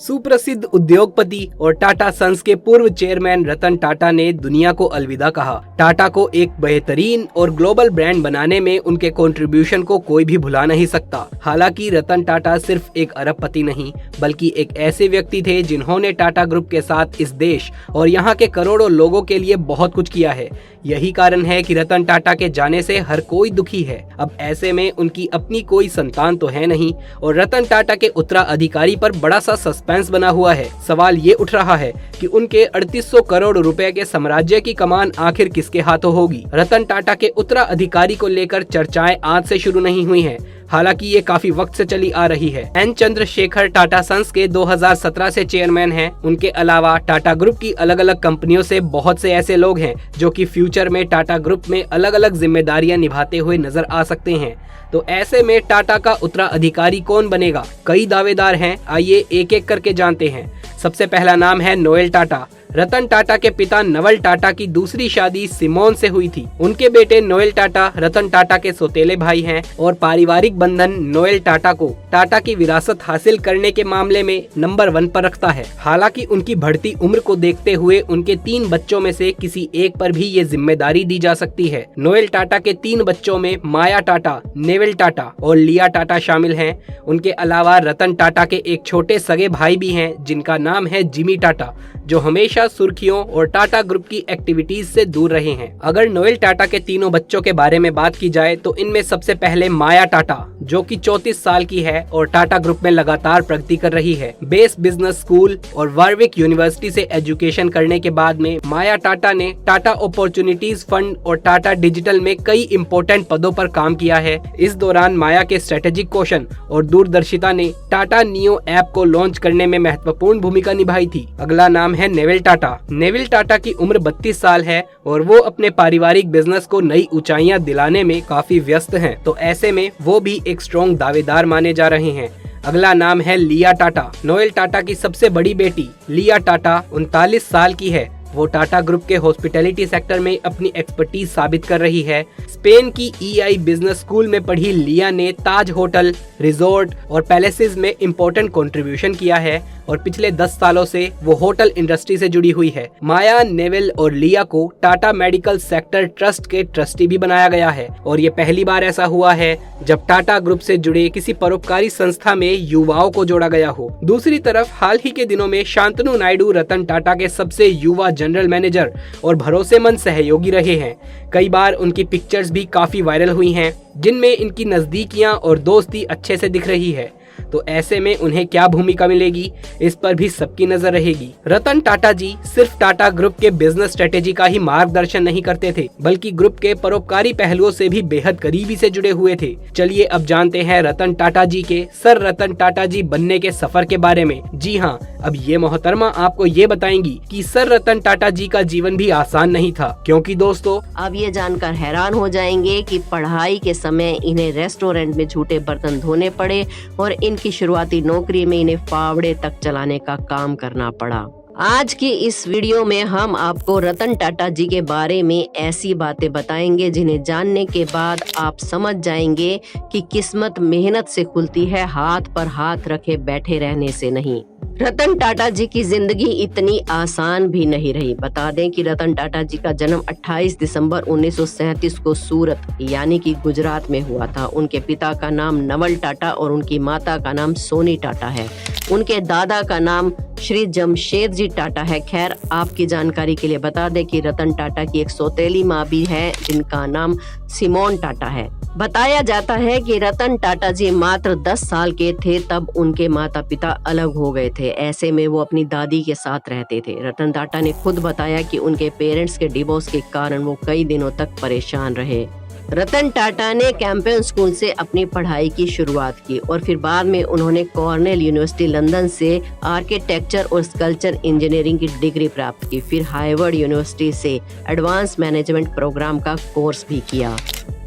सुप्रसिद्ध उद्योगपति और टाटा सन्स के पूर्व चेयरमैन रतन टाटा ने दुनिया को अलविदा कहा। टाटा को एक बेहतरीन और ग्लोबल ब्रांड बनाने में उनके कंट्रीब्यूशन को कोई भी भुला नहीं सकता। हालांकि रतन टाटा सिर्फ एक अरबपति नहीं बल्कि एक ऐसे व्यक्ति थे जिन्होंने टाटा ग्रुप के साथ इस देश और यहाँ के करोड़ों लोगों के लिए बहुत कुछ किया है। यही कारण है कि रतन टाटा के जाने से हर कोई दुखी है। अब ऐसे में उनकी अपनी कोई संतान तो है नहीं और रतन टाटा के उत्तराधिकारी पर बड़ा सा सस्पेंस बना हुआ है। सवाल ये उठ रहा है कि उनके 3800 करोड़ रुपए के साम्राज्य की कमान आखिर किसके हाथों होगी। रतन टाटा के उत्तराधिकारी को लेकर चर्चाएं आज से शुरू नहीं हुई हैं। हालांकि ये काफी वक्त से चली आ रही है। एन चंद्रशेखर टाटा सन्स के 2017 से चेयरमैन हैं। उनके अलावा टाटा ग्रुप की अलग अलग कंपनियों से बहुत से ऐसे लोग हैं जो कि फ्यूचर में टाटा ग्रुप में अलग अलग जिम्मेदारियां निभाते हुए नजर आ सकते हैं। तो ऐसे में टाटा का उत्तराधिकारी कौन बनेगा? कई दावेदार हैं, आइए एक एक करके जानते हैं। सबसे पहला नाम है नोएल टाटा। रतन टाटा के पिता नवल टाटा की दूसरी शादी सिमोन से हुई थी। उनके बेटे नोएल टाटा रतन टाटा के सौतेले भाई हैं और पारिवारिक बंधन नोएल टाटा को टाटा की विरासत हासिल करने के मामले में नंबर 1 पर रखता है। हालांकि उनकी बढ़ती उम्र को देखते हुए उनके 3 बच्चों में से किसी एक पर भी ये जिम्मेदारी दी जा सकती है। नोएल टाटा के 3 बच्चों में माया टाटा, नेविल टाटा और लिया टाटा शामिल हैं। उनके अलावा रतन टाटा के एक छोटे सगे भाई भी हैं जिनका नाम है जिमी टाटा, जो हमेशा सुर्खियों और टाटा ग्रुप की एक्टिविटीज से दूर रहे हैं। अगर नोएल टाटा के तीनों बच्चों के बारे में बात की जाए तो इनमें सबसे पहले माया टाटा, जो कि 34 साल की है और टाटा ग्रुप में लगातार प्रगति कर रही है। बेस बिजनेस स्कूल और वार्विक यूनिवर्सिटी से एजुकेशन करने के बाद में माया टाटा ने टाटा अपॉर्चुनिटीज फंड और टाटा डिजिटल में कई इंपॉर्टेंट पदों पर काम किया है। इस दौरान माया के स्ट्रेटेजिक कौशल और दूरदर्शिता ने टाटा नियो ऐप को लॉन्च करने में महत्वपूर्ण भूमिका निभाई थी। अगला नाम है नेविल टाटा। नेविल टाटा की उम्र 32 साल है और वो अपने पारिवारिक बिजनेस को नई ऊंचाइयां दिलाने में काफी व्यस्त हैं। तो ऐसे में वो भी एक स्ट्रॉन्ग दावेदार माने जा रहे हैं। अगला नाम है लिया टाटा। नोएल टाटा की सबसे बड़ी बेटी लिया टाटा 39 साल की है। वो टाटा ग्रुप के हॉस्पिटैलिटी सेक्टर में अपनी एक्सपर्टीज साबित कर रही है। स्पेन की EI बिजनेस स्कूल में पढ़ी लिया ने ताज होटल, रिजॉर्ट और पैलेसेस में इम्पोर्टेंट कंट्रीब्यूशन किया है और पिछले 10 सालों से वो होटल इंडस्ट्री से जुड़ी हुई है। माया, नेविल और लिया को टाटा मेडिकल सेक्टर ट्रस्ट के ट्रस्टी भी बनाया गया है और ये पहली बार ऐसा हुआ है जब टाटा ग्रुप से जुड़े किसी परोपकारी संस्था में युवाओं को जोड़ा गया हो। दूसरी तरफ हाल ही के दिनों में शांतनु नायडू रतन टाटा के सबसे युवा जनरल मैनेजर और भरोसेमंद सहयोगी रहे हैं। कई बार उनकी पिक्चर्स भी काफी वायरल हुई हैं, जिनमें इनकी नजदीकियां और दोस्ती अच्छे से दिख रही है। तो ऐसे में उन्हें क्या भूमिका मिलेगी, इस पर भी सबकी नजर रहेगी। रतन टाटा जी सिर्फ टाटा ग्रुप के बिजनेस स्ट्रेटेजी का ही मार्गदर्शन नहीं करते थे, बल्कि ग्रुप के परोपकारी पहलुओं से भी बेहद करीबी से जुड़े हुए थे। चलिए अब जानते हैं रतन टाटा जी के सर रतन टाटा जी बनने के सफर के बारे में। जी हाँ, अब ये मोहतरमा आपको ये बताएंगी कि सर रतन टाटा जी का जीवन भी आसान नहीं था, क्योंकि दोस्तों अब ये जानकर हैरान हो जाएंगे कि पढ़ाई के समय इन्हें रेस्टोरेंट में झूठे बर्तन धोने पड़े और इनकी शुरुआती नौकरी में इन्हें फावड़े तक चलाने का काम करना पड़ा। आज की इस वीडियो में हम आपको रतन टाटा जी के बारे में ऐसी बातें बताएंगे जिन्हें जानने के बाद आप समझ जाएंगे कि किस्मत मेहनत से खुलती है, हाथ पर हाथ रखे बैठे रहने से नहीं। रतन टाटा जी की जिंदगी इतनी आसान भी नहीं रही। बता दें कि रतन टाटा जी का जन्म 28 दिसंबर 1937 को सूरत यानी कि गुजरात में हुआ था। उनके पिता का नाम नवल टाटा और उनकी माता का नाम सोनी टाटा है। उनके दादा का नाम श्री जमशेद जी टाटा है। खैर, आपकी जानकारी के लिए बता दें कि रतन टाटा की एक सौतेली माँ भी है जिनका नाम सिमोन टाटा है। बताया जाता है कि रतन टाटा जी मात्र 10 साल के थे तब उनके माता पिता अलग हो गए थे। ऐसे में वो अपनी दादी के साथ रहते थे। रतन टाटा ने खुद बताया कि उनके पेरेंट्स के डिवोर्स के कारण वो कई दिनों तक परेशान रहे। रतन टाटा ने कैंपेन स्कूल से अपनी पढ़ाई की शुरुआत की और फिर बाद में उन्होंने कॉर्नेल यूनिवर्सिटी लंदन से आर्किटेक्चर और स्कल्पचर इंजीनियरिंग की डिग्री प्राप्त की। फिर हार्वर्ड यूनिवर्सिटी से एडवांस मैनेजमेंट प्रोग्राम का कोर्स भी किया।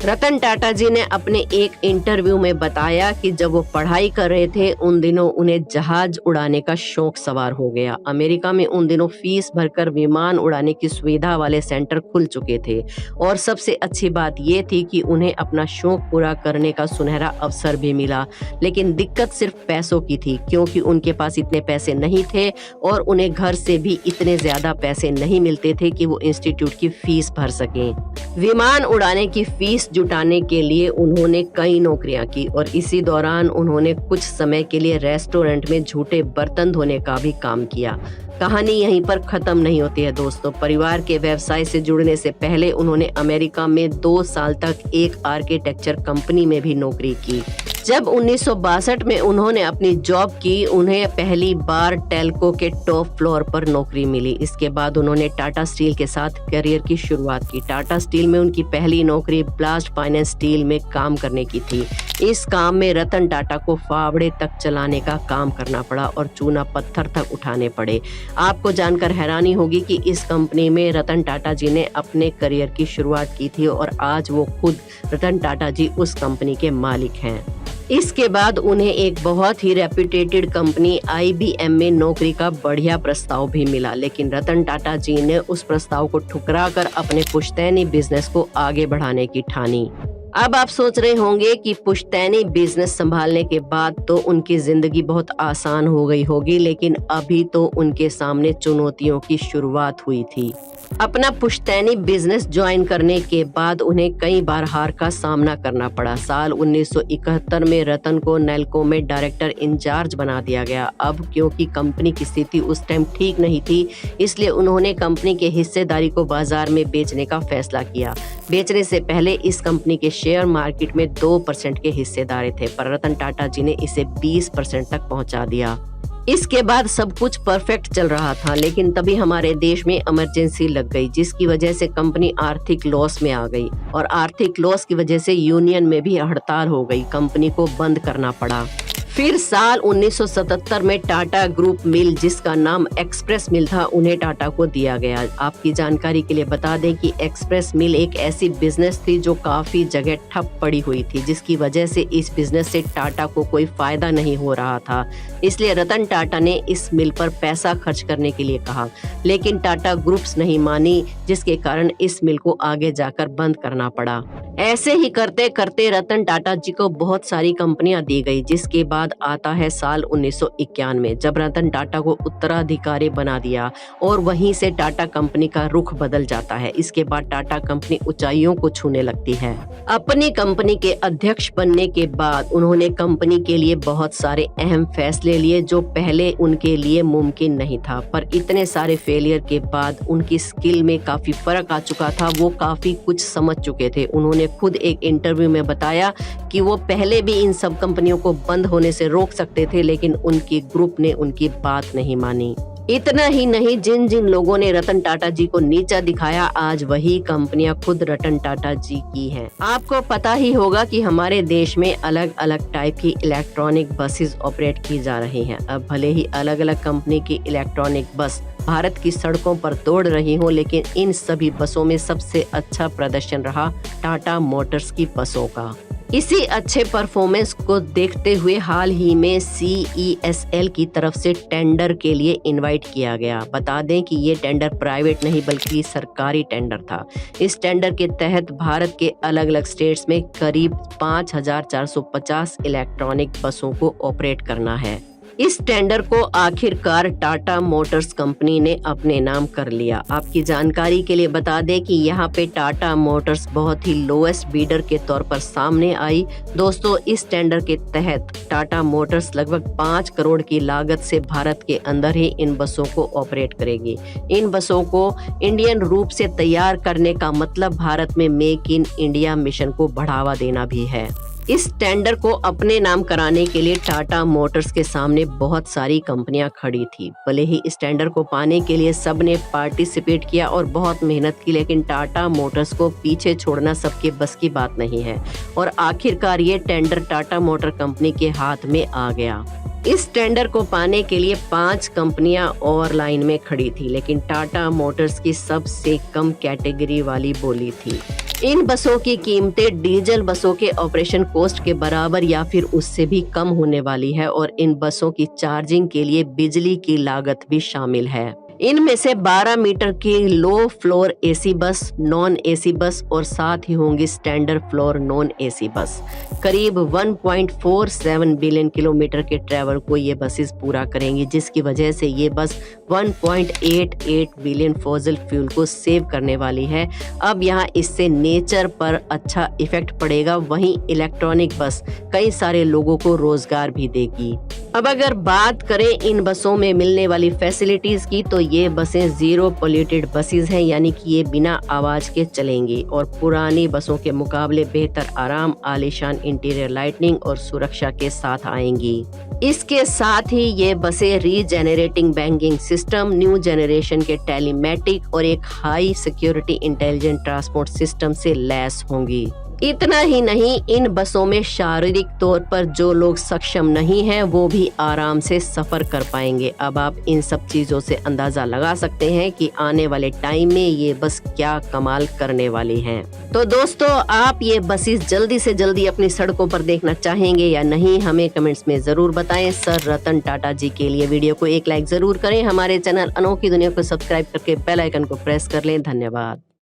रतन टाटा जी ने अपने एक इंटरव्यू में बताया कि जब वो पढ़ाई कर रहे थे उन दिनों उन्हें जहाज उड़ाने का शौक सवार हो गया। अमेरिका में उन दिनों फीस भरकर विमान उड़ाने की सुविधा वाले सेंटर खुल चुके थे और सबसे अच्छी बात ये थी कि उन्हें अपना शौक पूरा करने का सुनहरा अवसर भी मिला। लेकिन दिक्कत सिर्फ पैसों की थी, क्योंकि उनके पास इतने पैसे नहीं थे और उन्हें घर से भी इतने ज्यादा पैसे नहीं मिलते थे कि वो इंस्टीट्यूट की फीस भर सकें। विमान उड़ाने की फीस जुटाने के लिए उन्होंने कई नौकरियां की और इसी दौरान उन्होंने कुछ समय के लिए रेस्टोरेंट में झूठे बर्तन धोने का भी काम किया। कहानी यहीं पर खत्म नहीं होती है दोस्तों। परिवार के व्यवसाय से जुड़ने से पहले उन्होंने अमेरिका में 2 साल तक एक आर्किटेक्चर कंपनी में भी नौकरी की। जब 1962 में उन्होंने अपनी जॉब की, उन्हें पहली बार टेल्को के टॉप फ्लोर पर नौकरी मिली। इसके बाद उन्होंने टाटा स्टील के साथ करियर की शुरुआत की। टाटा स्टील में उनकी पहली नौकरी ब्लास्ट फाइनेंस स्टील में काम करने की थी। इस काम में रतन टाटा को फावड़े तक चलाने का काम करना पड़ा और चूना पत्थर तक उठाने पड़े। आपको जानकर हैरानी होगी कि इस कंपनी में रतन टाटा जी ने अपने करियर की शुरुआत की थी और आज वो खुद रतन टाटा जी उस कंपनी के मालिक हैं। इसके बाद उन्हें एक बहुत ही रेप्यूटेटेड कंपनी IBM में नौकरी का बढ़िया प्रस्ताव भी मिला, लेकिन रतन टाटा जी ने उस प्रस्ताव को ठुकराकर अपने पुश्तैनी बिजनेस को आगे बढ़ाने की ठानी। अब आप सोच रहे होंगे कि पुश्तैनी बिजनेस संभालने के बाद तो उनकी जिंदगी बहुत आसान हो गई होगी, लेकिन अभी तो उनके सामने चुनौतियों की शुरुआत हुई थी। अपना पुश्तैनी बिजनेस ज्वाइन करने के बाद उन्हें कई बार हार का सामना करना पड़ा। साल 1971 में रतन को नेल्को में डायरेक्टर इंचार्ज बना दिया गया। अब क्योंकि कंपनी की स्थिति उस टाइम ठीक नहीं थी, इसलिए उन्होंने कंपनी के हिस्सेदारी को बाजार में बेचने का फैसला किया। बेचने से पहले इस कंपनी के शेयर मार्केट में 2% के हिस्सेदार थे, पर रतन टाटा जी ने इसे 20% तक पहुंचा दिया। इसके बाद सब कुछ परफेक्ट चल रहा था, लेकिन तभी हमारे देश में इमरजेंसी लग गई, जिसकी वजह से कंपनी आर्थिक लॉस में आ गई और आर्थिक लॉस की वजह से यूनियन में भी हड़ताल हो गई। कंपनी को बंद करना पड़ा। फिर साल 1977 में टाटा ग्रुप मिल, जिसका नाम एक्सप्रेस मिल था, उन्हें टाटा को दिया गया। आपकी जानकारी के लिए बता दें कि एक्सप्रेस मिल एक ऐसी बिजनेस थी जो काफी जगह ठप पड़ी हुई थी, जिसकी वजह से इस बिजनेस से टाटा को कोई फायदा नहीं हो रहा था। इसलिए रतन टाटा ने इस मिल पर पैसा खर्च करने के लिए कहा, लेकिन टाटा ग्रुप्स नहीं मानी, जिसके कारण इस मिल को आगे जाकर बंद करना पड़ा। ऐसे ही करते करते रतन टाटा जी को बहुत सारी कंपनियां दी गई, जिसके बाद आता है साल 1991 जब रतन टाटा को उत्तराधिकारी बना दिया और वहीं से टाटा कंपनी का रुख बदल जाता है। इसके बाद टाटा कंपनी ऊंचाइयों को छूने लगती है। अपनी कंपनी के अध्यक्ष बनने के बाद उन्होंने कंपनी के लिए बहुत सारे अहम फैसले लिए जो पहले उनके लिए मुमकिन नहीं था, पर इतने सारे फेलियर के बाद उनकी स्किल में काफी फर्क आ चुका था। वो काफी कुछ समझ चुके थे। उन्होंने खुद एक इंटरव्यू में बताया कि वो पहले भी इन सब कंपनियों को बंद होने से रोक सकते थे, लेकिन उनकी ग्रुप ने उनकी बात नहीं मानी। इतना ही नहीं, जिन जिन लोगों ने रतन टाटा जी को नीचा दिखाया, आज वही कंपनियां खुद रतन टाटा जी की हैं। आपको पता ही होगा कि हमारे देश में अलग अलग टाइप की इलेक्ट्रॉनिक बसेस ऑपरेट की जा रही हैं। अब भले ही अलग अलग कंपनी की इलेक्ट्रॉनिक बस भारत की सड़कों पर दौड़ रही हो, लेकिन इन सभी बसों में सबसे अच्छा प्रदर्शन रहा टाटा मोटर्स की बसों का। इसी अच्छे परफॉर्मेंस को देखते हुए हाल ही में CESL की तरफ से टेंडर के लिए इनवाइट किया गया। बता दें कि ये टेंडर प्राइवेट नहीं बल्कि सरकारी टेंडर था। इस टेंडर के तहत भारत के अलग अलग स्टेट्स में करीब 5450 इलेक्ट्रॉनिक बसों को ऑपरेट करना है। इस टेंडर को आखिरकार टाटा मोटर्स कंपनी ने अपने नाम कर लिया। आपकी जानकारी के लिए बता दें कि यहाँ पे टाटा मोटर्स बहुत ही लोएस्ट बीडर के तौर पर सामने आई। दोस्तों, इस टेंडर के तहत टाटा मोटर्स लगभग 5 करोड़ की लागत से भारत के अंदर ही इन बसों को ऑपरेट करेगी। इन बसों को इंडियन रूप से तैयार करने का मतलब भारत में मेक इन इंडिया मिशन को बढ़ावा देना भी है। इस टेंडर को अपने नाम कराने के लिए टाटा मोटर्स के सामने बहुत सारी कंपनियां खड़ी थी। भले ही इस टेंडर को पाने के लिए सबने पार्टिसिपेट किया और बहुत मेहनत की, लेकिन टाटा मोटर्स को पीछे छोड़ना सबके बस की बात नहीं है और आखिरकार ये टेंडर टाटा मोटर कंपनी के हाथ में आ गया। इस टेंडर को पाने के लिए 5 कंपनियां और लाइन में खड़ी थी, लेकिन टाटा मोटर्स की सबसे कम कैटेगरी वाली बोली थी। इन बसों की कीमतें डीजल बसों के ऑपरेशन कॉस्ट के बराबर या फिर उससे भी कम होने वाली है और इन बसों की चार्जिंग के लिए बिजली की लागत भी शामिल है। इनमें से 12 मीटर की low floor AC bus, non AC bus और साथ ही होंगी standard floor non AC bus. करीब 1.47 बिलियन किलोमीटर के ट्रैवल को ये बसेस पूरा करेंगी, जिसकी वजह से ये बस 1.88 बिलियन फॉसिल फ्यूल को सेव करने वाली है। अब यहाँ इससे नेचर पर अच्छा इफेक्ट पड़ेगा, वहीं इलेक्ट्रॉनिक बस कई सारे लोगों को रोजगार भी देगी। अब अगर बात करें इन बसों में मिलने वाली फैसिलिटीज की, तो ये बसें जीरो पोल्यूटेड बसेस हैं, यानी कि ये बिना आवाज के चलेंगी और पुरानी बसों के मुकाबले बेहतर आराम, आलीशान इंटीरियर लाइटनिंग और सुरक्षा के साथ आएंगी। इसके साथ ही ये बसें रीजेनरेटिंग बैंकिंग सिस्टम, न्यू जनरेशन के टेलीमेटिक और एक high security intelligent transport system से लैस होंगी। इतना ही नहीं, इन बसों में शारीरिक तौर पर जो लोग सक्षम नहीं हैं वो भी आराम से सफर कर पाएंगे। अब आप इन सब चीजों से अंदाजा लगा सकते हैं कि आने वाले टाइम में ये बस क्या कमाल करने वाली हैं। तो दोस्तों, आप ये बसेस जल्दी से जल्दी अपनी सड़कों पर देखना चाहेंगे या नहीं, हमें कमेंट्स में जरूर बताएं। सर रतन टाटा जी के लिए वीडियो को एक लाइक जरूर करें। हमारे चैनल अनोखी दुनिया को सब्सक्राइब करके बेल आइकन को प्रेस कर लें। धन्यवाद।